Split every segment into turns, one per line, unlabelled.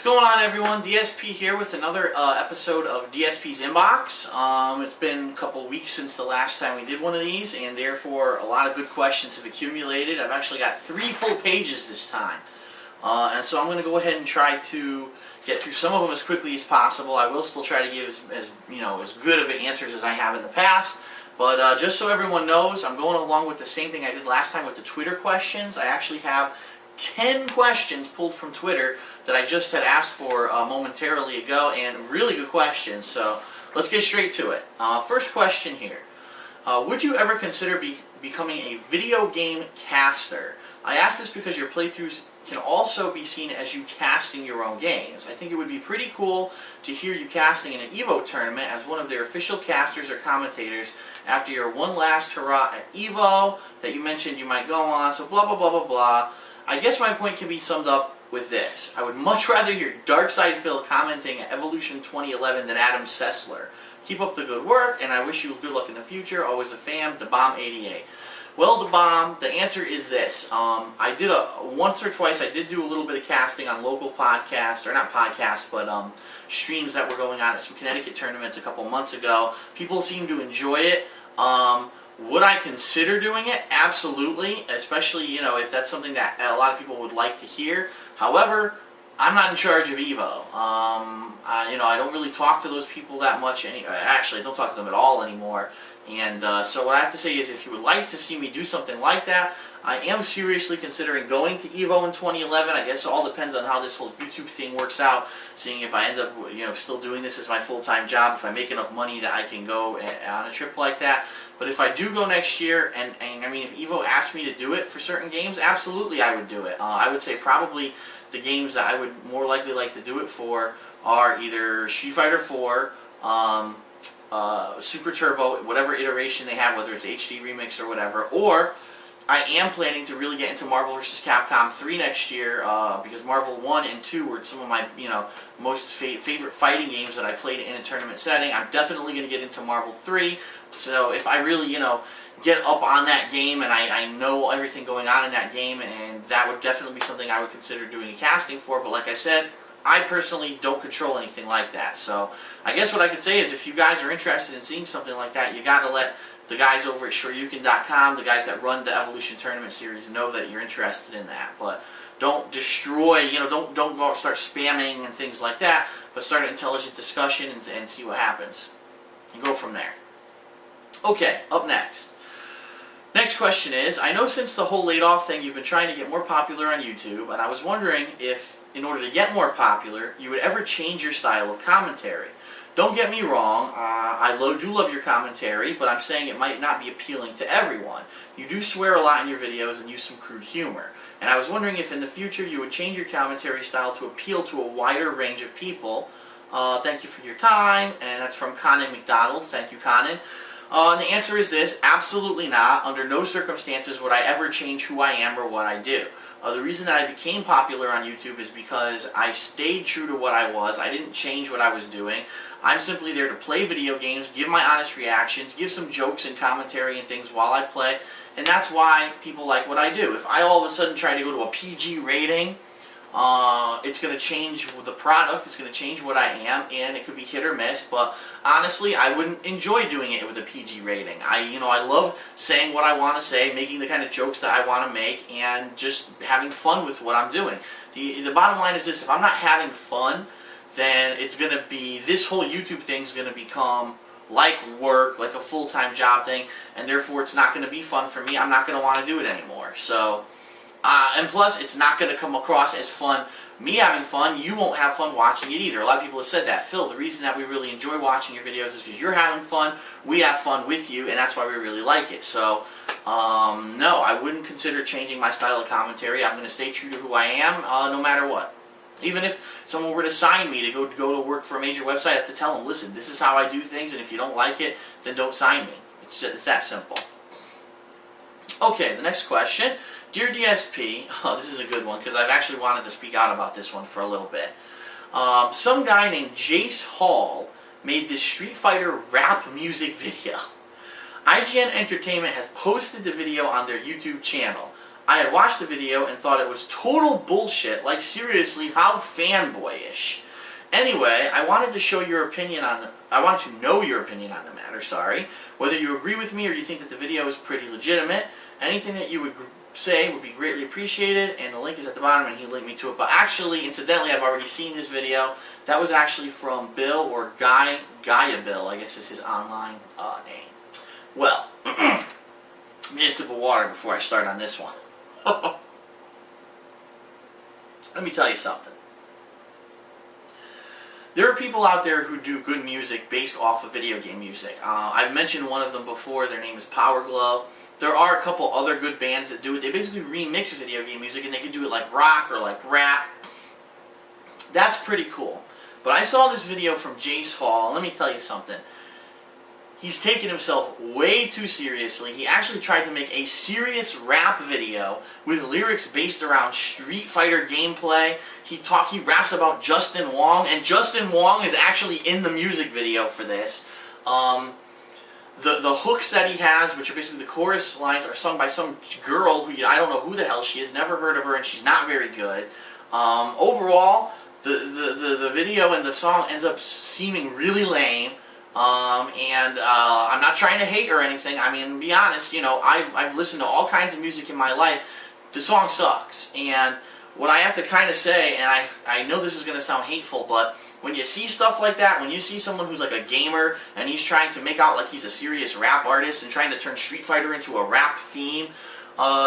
What's going on, everyone? DSP here with another episode of DSP's Inbox. It's been a couple weeks since the last time we did one of these, and therefore a lot of good questions have accumulated. I've actually got 3 full pages this time, and so I'm going to go ahead and try to get through some of them as quickly as possible. I will still try to give as good of answers as I have in the past. But just so everyone knows, I'm going along with the same thing I did last time with the Twitter questions. I actually have 10 questions pulled from Twitter that I just had asked for momentarily ago, and really good questions, so let's get straight to it. First question here. Would you ever consider becoming a video game caster? I ask this because your playthroughs can also be seen as you casting your own games. I think it would be pretty cool to hear you casting in an EVO tournament as one of their official casters or commentators after your one last hurrah at EVO that you mentioned you might go on, so blah blah blah blah blah. I guess my point can be summed up with this. I would much rather hear Darkside Phil commenting at Evolution 2011 than Adam Sessler. Keep up the good work, and I wish you good luck in the future. Always a fan, DeBomb88. Well, DeBomb, the answer is this. I did once or twice, I did do a little bit of casting on local podcasts, or not podcasts, but streams that were going on at some Connecticut tournaments a couple months ago. People seem to enjoy it. Would I consider doing it? Absolutely, especially, if that's something that a lot of people would like to hear. However, I'm not in charge of EVO. I don't really talk to those people that much. Actually, I don't talk to them at all anymore. And so what I have to say is, if you would like to see me do something like that, I am seriously considering going to EVO in 2011. I guess it all depends on how this whole YouTube thing works out, seeing if I end up still doing this as my full-time job, if I make enough money that I can go on a trip like that. But if I do go next year, and I mean, if EVO asked me to do it for certain games, absolutely I would do it. I would say probably the games that I would more likely like to do it for are either Street Fighter 4, Super Turbo, whatever iteration they have, whether it's HD Remix or whatever, or I am planning to really get into Marvel vs. Capcom 3 next year, because Marvel 1 and 2 were some of my most favorite fighting games that I played in a tournament setting. I'm definitely going to get into Marvel 3, so if I really get up on that game and I know everything going on in that game, and that would definitely be something I would consider doing a casting for. But like I said, I personally don't control anything like that. So I guess what I could say is, if you guys are interested in seeing something like that, you got to let the guys over at Shoryuken.com, the guys that run the Evolution Tournament Series, know that you're interested in that. But don't destroy, don't go out and start spamming and things like that, but start an intelligent discussion and see what happens. And go from there. Okay, up next. Next question is, I know since the whole laid-off thing you've been trying to get more popular on YouTube, and I was wondering if, in order to get more popular, you would ever change your style of commentary. Don't get me wrong, I do love your commentary, but I'm saying it might not be appealing to everyone. You do swear a lot in your videos and use some crude humor, and I was wondering if in the future you would change your commentary style to appeal to a wider range of people. Thank you for your time, and that's from Conan McDonald. Thank you, Conan. And the answer is this: absolutely not. Under no circumstances would I ever change who I am or what I do. The reason that I became popular on YouTube is because I stayed true to what I was. I didn't change what I was doing. I'm simply there to play video games, give my honest reactions, give some jokes and commentary and things while I play, and that's why people like what I do. If I all of a sudden try to go to a PG rating, it's going to change the product, it's going to change what I am, and it could be hit or miss, but honestly, I wouldn't enjoy doing it with a PG rating. I love saying what I want to say, making the kind of jokes that I want to make, and just having fun with what I'm doing. The bottom line is this: if I'm not having fun, then it's going to be, this whole YouTube thing is going to become like work, like a full-time job thing, and therefore it's not going to be fun for me. I'm not going to want to do it anymore. So, and plus, it's not going to come across as fun. Me having fun, you won't have fun watching it either. A lot of people have said that. Phil, the reason that we really enjoy watching your videos is because you're having fun, we have fun with you, and that's why we really like it. So, no, I wouldn't consider changing my style of commentary. I'm going to stay true to who I am, no matter what. Even if someone were to sign me to go to work for a major website, I have to tell them, listen, this is how I do things, and if you don't like it, then don't sign me. It's that simple. Okay, the next question. Dear DSP, this is a good one because I've actually wanted to speak out about this one for a little bit. Some guy named Jace Hall made this Street Fighter rap music video. IGN Entertainment has posted the video on their YouTube channel. I had watched the video and thought it was total bullshit. Like, seriously, how fanboyish. Anyway, I wanted to show your opinion on I wanted to know your opinion on the matter, sorry. Whether you agree with me or you think that the video is pretty legitimate. Anything that you would say would be greatly appreciated, and the link is at the bottom and he linked me to it. But actually, incidentally, I've already seen this video. That was actually from Bill, or Gaia Bill, I guess is his online name. Well, let me get a sip of water before I start on this one. Let me tell you something. There are people out there who do good music based off of video game music. I've mentioned one of them before. Their name is Power Glove. There are a couple other good bands that do it. They basically remix video game music, and they can do it like rock or like rap. That's pretty cool. But I saw this video from Jace Hall, and let me tell you something. He's taken himself way too seriously. He actually tried to make a serious rap video with lyrics based around Street Fighter gameplay. He raps about Justin Wong, and Justin Wong is actually in the music video for this. The hooks that he has, which are basically the chorus lines, are sung by some girl who I don't know who the hell she is, never heard of her, and she's not very good. Overall, the video and the song ends up seeming really lame. I'm not trying to hate or anything. I mean, to be honest, you know, I've listened to all kinds of music in my life. The song sucks. And what I have to kind of say, and I know this is going to sound hateful, but when you see stuff like that, when you see someone who's like a gamer and he's trying to make out like he's a serious rap artist and trying to turn Street Fighter into a rap theme,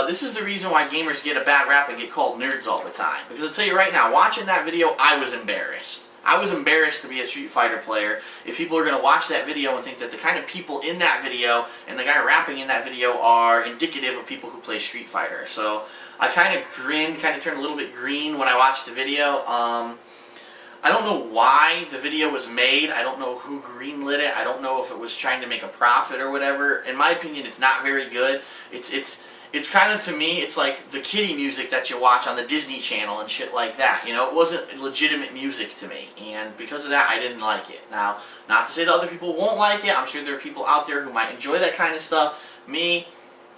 this is the reason why gamers get a bad rap and get called nerds all the time. Because I'll tell you right now, watching that video, I was embarrassed. I was embarrassed to be a Street Fighter player if people are going to watch that video and think that the kind of people in that video and the guy rapping in that video are indicative of people who play Street Fighter. So I kind of grinned, kind of turned a little bit green when I watched the video. I don't know why the video was made. I don't know who greenlit it. I don't know if it was trying to make a profit or whatever. In my opinion, it's not very good. It's kind of, to me, it's like the kiddie music that you watch on the Disney Channel and shit like that. You know, it wasn't legitimate music to me, and because of that, I didn't like it. Now, not to say that other people won't like it. I'm sure there are people out there who might enjoy that kind of stuff. Me,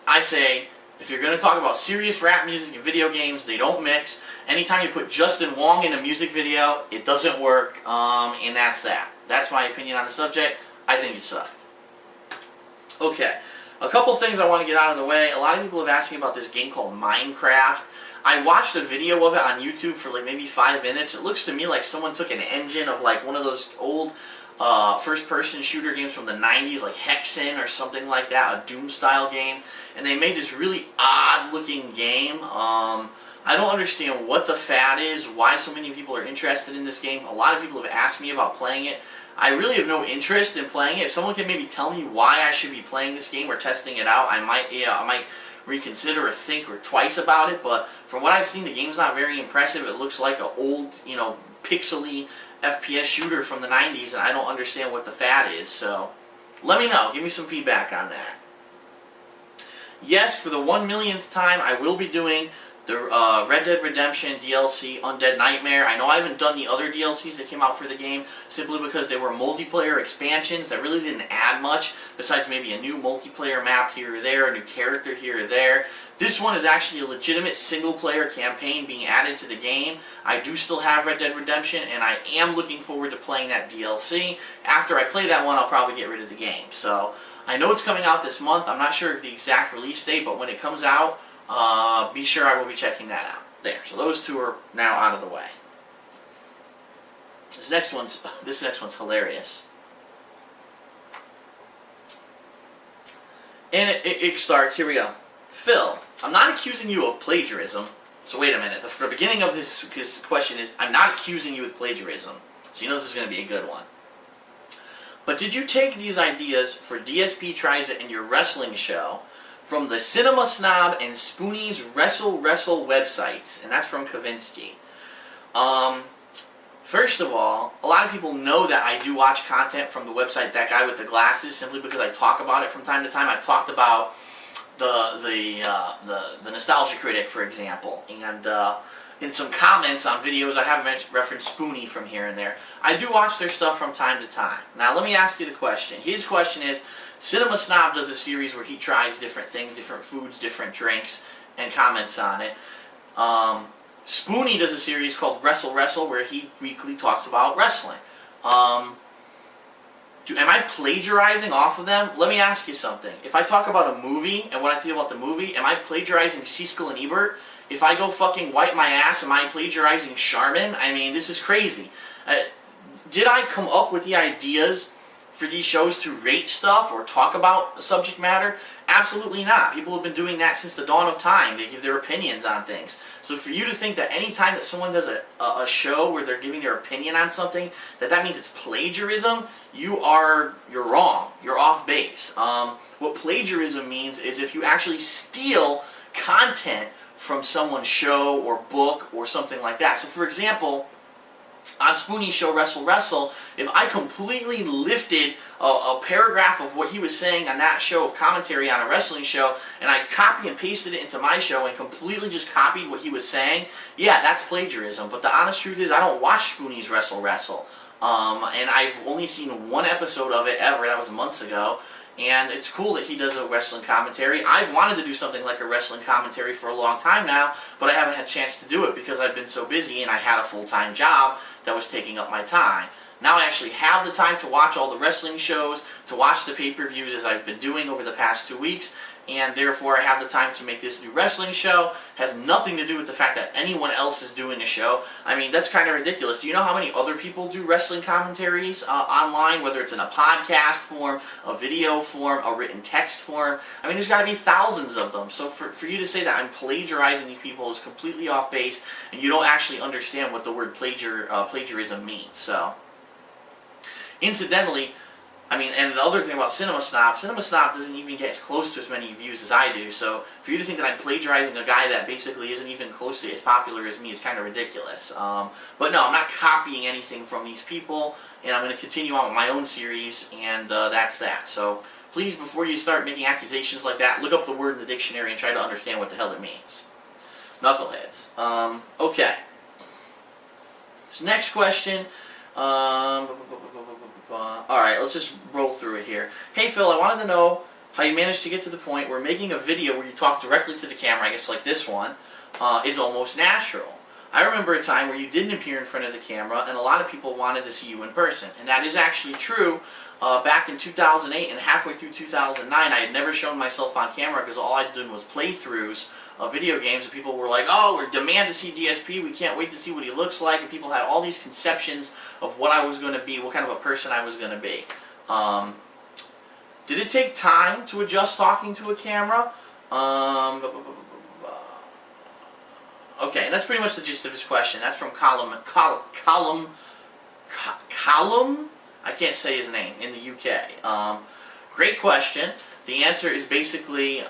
I say, if you're going to talk about serious rap music and video games, they don't mix. Anytime you put Justin Wong in a music video, it doesn't work, and that's that. That's my opinion on the subject. I think it sucked. Okay. A couple things I want to get out of the way. A lot of people have asked me about this game called Minecraft. I watched a video of it on YouTube for like maybe 5 minutes. It looks to me like someone took an engine of like one of those old first-person shooter games from the 90s, like Hexen or something like that, a Doom-style game, and they made this really odd-looking game. I don't understand what the fad is, why so many people are interested in this game. A lot of people have asked me about playing it. I really have no interest in playing it. If someone can maybe tell me why I should be playing this game or testing it out, I might reconsider or think or twice about it. But from what I've seen, the game's not very impressive. It looks like an old, you know, pixely FPS shooter from the 90s, and I don't understand what the fad is. So let me know. Give me some feedback on that. Yes, for the 1,000,000th time, I will be doing the Red Dead Redemption DLC, Undead Nightmare. I know I haven't done the other DLCs that came out for the game simply because they were multiplayer expansions that really didn't add much besides maybe a new multiplayer map here or there, a new character here or there. This one is actually a legitimate single-player campaign being added to the game. I do still have Red Dead Redemption, and I am looking forward to playing that DLC. After I play that one, I'll probably get rid of the game. So I know it's coming out this month. I'm not sure of the exact release date, but when it comes out, be sure I will be checking that out. There, so those two are now out of the way. This next one's hilarious. And it starts, here we go. Phil, I'm not accusing you of plagiarism. So wait a minute, the beginning of his question is, I'm not accusing you of plagiarism. So you know this is going to be a good one. But did you take these ideas for DSP Tries It in your wrestling show from the Cinema Snob and Spoonie's Wrestle websites? And that's from Kavinsky. First of all, a lot of people know that I do watch content from the website That Guy with the Glasses simply because I talk about it from time to time. I've talked about the Nostalgia Critic, for example, and in some comments on videos I have referenced Spoonie from here and there. I do watch their stuff from time to time. Now let me ask you the question. His question is, Cinema Snob does a series where he tries different things, different foods, different drinks, and comments on it. Spoonie does a series called Wrestle Wrestle where he weekly talks about wrestling. Am I plagiarizing off of them? Let me ask you something. If I talk about a movie and what I feel about the movie, am I plagiarizing Siskel and Ebert? If I go fucking wipe my ass, am I plagiarizing Charmin? I mean, this is crazy. Did I come up with the ideas for these shows to rate stuff or talk about subject matter? Absolutely not. People have been doing that since the dawn of time. They give their opinions on things. So for you to think that any time that someone does a show where they're giving their opinion on something, that means it's plagiarism, you're wrong. You're off base. What plagiarism means is if you actually steal content from someone's show or book or something like that. So for example, on Spoonie's show Wrestle Wrestle, if I completely lifted a paragraph of what he was saying on that show of commentary on a wrestling show, and I copy and pasted it into my show and completely just copied what he was saying, yeah, that's plagiarism. But the honest truth is I don't watch Spoonie's Wrestle Wrestle. And I've only seen one episode of it ever, that was months ago. And it's cool that he does a wrestling commentary. I've wanted to do something like a wrestling commentary for a long time now, but I haven't had a chance to do it because I've been so busy and I had a full-time job that was taking up my time. Now I actually have the time to watch all the wrestling shows, to watch the pay-per-views as I've been doing over the past 2 weeks, and therefore I have the time to make this new wrestling show. It has nothing to do with the fact that anyone else is doing a show. I mean, that's kind of ridiculous. Do you know how many other people do wrestling commentaries online, whether it's in a podcast form, a video form, a written text form? I mean, there's got to be thousands of them. So for you to say that I'm plagiarizing these people is completely off base, and you don't actually understand what the word plagiarism means. So, incidentally, I mean, and the other thing about Cinema Snob doesn't even get as close to as many views as I do, so for you to think that I'm plagiarizing a guy that basically isn't even close to as popular as me is kind of ridiculous. But no, I'm not copying anything from these people, and I'm going to continue on with my own series, and that's that. So please, before you start making accusations like that, look up the word in the dictionary and try to understand what the hell it means. Knuckleheads. Okay. This next question... Alright, let's just roll through it here. Hey Phil, I wanted to know how you managed to get to the point where making a video where you talk directly to the camera, I guess like this one, is almost natural. I remember a time where you didn't appear in front of the camera and a lot of people wanted to see you in person. And that is actually true. Back in 2008 and halfway through 2009, I had never shown myself on camera because all I'd done was playthroughs of video games, and people were like, oh, we're demand to see DSP, we can't wait to see what he looks like, and people had all these conceptions of what I was going to be, what kind of a person I was going to be. Did it take time to adjust talking to a camera? Okay, and that's pretty much the gist of his question. That's from Column, I can't say his name, in the UK. Great question. The answer is basically,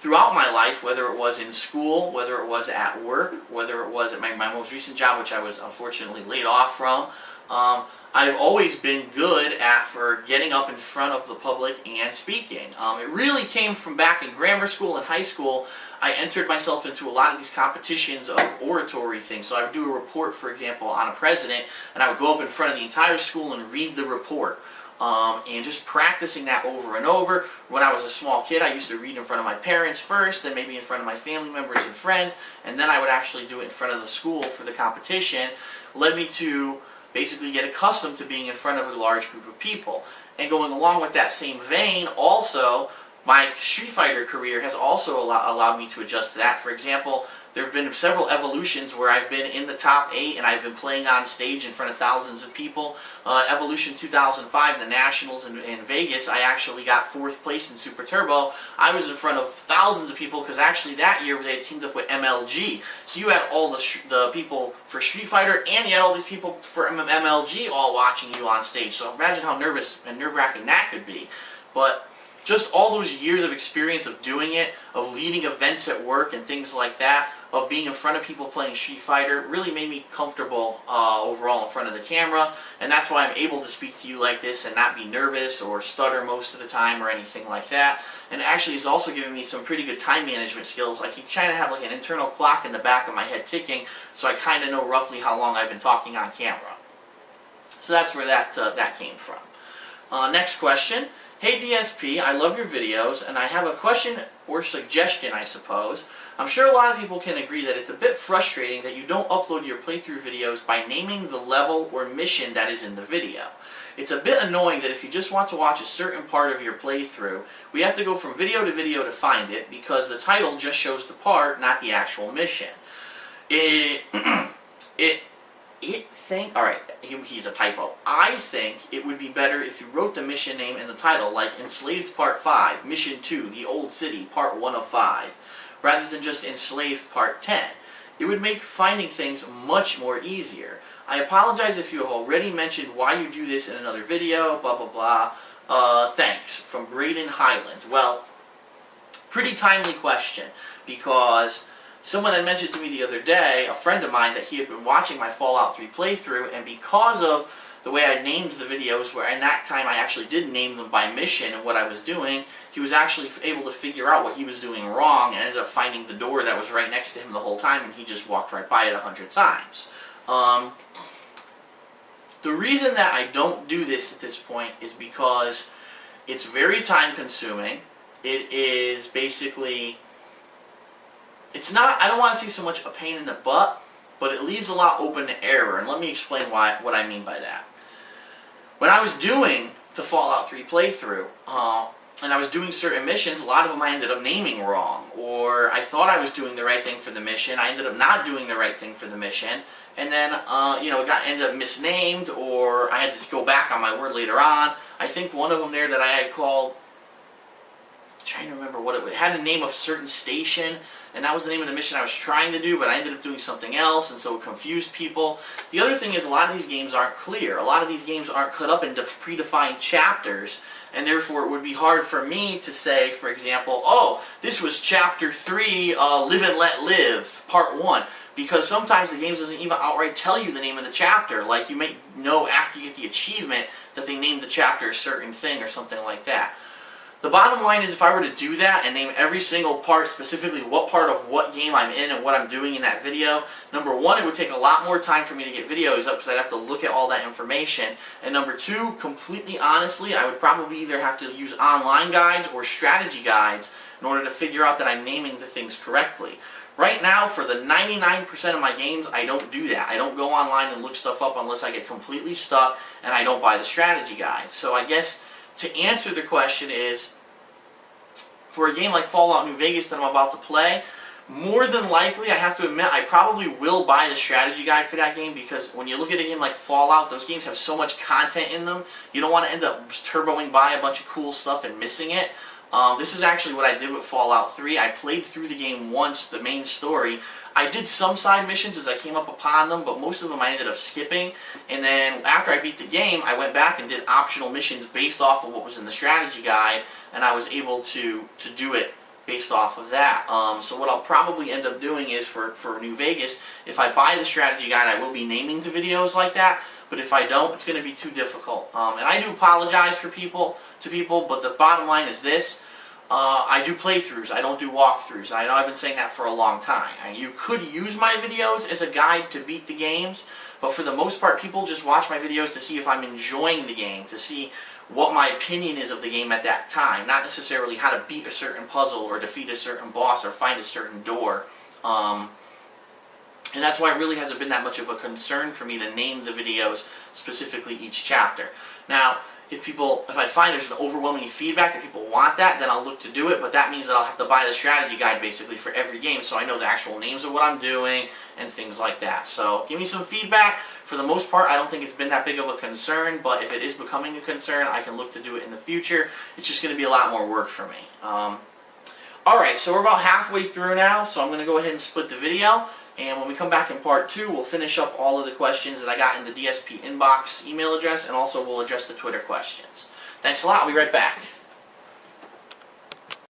throughout my life, whether it was in school, whether it was at work, whether it was at my most recent job, which I was unfortunately laid off from, I've always been good at getting up in front of the public and speaking. It really came from back in grammar school and high school. I entered myself into a lot of these competitions of oratory things. So I would do a report, for example, on a president, and I would go up in front of the entire school and read the report. And just practicing that over and over. When I was a small kid, I used to read in front of my parents first, then maybe in front of my family members and friends, and then I would actually do it in front of the school for the competition. Led me to basically get accustomed to being in front of a large group of people. And going along with that same vein, also, my Street Fighter career has also allowed me to adjust to that. For example, there have been several evolutions where I've been in the top 8 and I've been playing on stage in front of thousands of people. Evolution 2005, the Nationals in Vegas, I actually got 4th place in Super Turbo. I was in front of thousands of people because actually that year they had teamed up with MLG. So you had all the people for Street Fighter and you had all these people for MLG all watching you on stage. So imagine how nervous and nerve-wracking that could be. But just all those years of experience of doing it, of leading events at work and things like that, of being in front of people playing Street Fighter, really made me comfortable overall in front of the camera, and that's why I'm able to speak to you like this and not be nervous or stutter most of the time or anything like that. And actually it's also given me some pretty good time management skills. I can kind of have like an internal clock in the back of my head ticking, so I kind of know roughly how long I've been talking on camera. So that's where that came from. Next question. Hey DSP, I love your videos, and I have a question or suggestion, I suppose. I'm sure a lot of people can agree that it's a bit frustrating that you don't upload your playthrough videos by naming the level or mission that is in the video. It's a bit annoying that if you just want to watch a certain part of your playthrough, we have to go from video to find it because the title just shows the part, not the actual mission. Alright, he's a typo. I think it would be better if you wrote the mission name in the title, like Enslaved Part 5, Mission 2, The Old City, Part 1 of 5, rather than just Enslaved Part 10. It would make finding things much more easier. I apologize if you have already mentioned why you do this in another video, blah blah blah. Thanks, from Graydon Highland. Well, pretty timely question, because someone had mentioned to me the other day, a friend of mine, that he had been watching my Fallout 3 playthrough, and because of the way I named the videos, where in that time I actually did name them by mission and what I was doing, he was actually able to figure out what he was doing wrong and ended up finding the door that was right next to him the whole time, and he just walked right by it 100 times. The reason that I don't do this at this point is because it's very time consuming. It is basically, it's not, I don't want to say so much a pain in the butt, but it leaves a lot open to error, and let me explain what I mean by that. When I was doing the Fallout 3 playthrough, and I was doing certain missions, a lot of them I ended up naming wrong, or I thought I was doing the right thing for the mission, I ended up not doing the right thing for the mission, and then, it ended up misnamed, or I had to go back on my word later on. I think one of them there that I had called, I'm trying to remember what it had a name of certain station, and that was the name of the mission I was trying to do, but I ended up doing something else, and so it confused people. The other thing is a lot of these games aren't clear. A lot of these games aren't cut up into predefined chapters, and therefore it would be hard for me to say, for example, oh, this was Chapter 3, Live and Let Live, Part 1. Because sometimes the game doesn't even outright tell you the name of the chapter. Like, you may know after you get the achievement that they named the chapter a certain thing or something like that. The bottom line is, if I were to do that and name every single part, specifically what part of what game I'm in and what I'm doing in that video, number one, it would take a lot more time for me to get videos up because I'd have to look at all that information. And number two, completely honestly, I would probably either have to use online guides or strategy guides in order to figure out that I'm naming the things correctly. Right now, for the 99% of my games, I don't do that. I don't go online and look stuff up unless I get completely stuck and I don't buy the strategy guide. So I guess to answer the question is, for a game like Fallout New Vegas that I'm about to play, more than likely, I have to admit, I probably will buy the strategy guide for that game, because when you look at a game like Fallout, those games have so much content in them, you don't want to end up turboing by a bunch of cool stuff and missing it. This is actually what I did with Fallout 3. I played through the game once, the main story. I did some side missions as I came up upon them, but most of them I ended up skipping. And then after I beat the game, I went back and did optional missions based off of what was in the strategy guide, and I was able to do it based off of that. So what I'll probably end up doing is, for New Vegas, if I buy the strategy guide, I will be naming the videos like that. But if I don't, it's going to be too difficult. And I do apologize to people, but the bottom line is this. I do playthroughs, I don't do walkthroughs, and I know I've been saying that for a long time. You could use my videos as a guide to beat the games, but for the most part, people just watch my videos to see if I'm enjoying the game, to see what my opinion is of the game at that time, not necessarily how to beat a certain puzzle or defeat a certain boss or find a certain door. And that's why it really hasn't been that much of a concern for me to name the videos specifically each chapter. Now, if I find there's an overwhelming feedback that people want that, then I'll look to do it, but that means that I'll have to buy the strategy guide basically for every game, so I know the actual names of what I'm doing and things like that. So give me some feedback. For the most part, I don't think it's been that big of a concern, but if it is becoming a concern, I can look to do it in the future. It's just going to be a lot more work for me. Alright, so we're about halfway through now, so I'm going to go ahead and split the video. And when we come back in part 2, we'll finish up all of the questions that I got in the DSP Inbox email address, and also we'll address the Twitter questions. Thanks a lot. I'll be right back.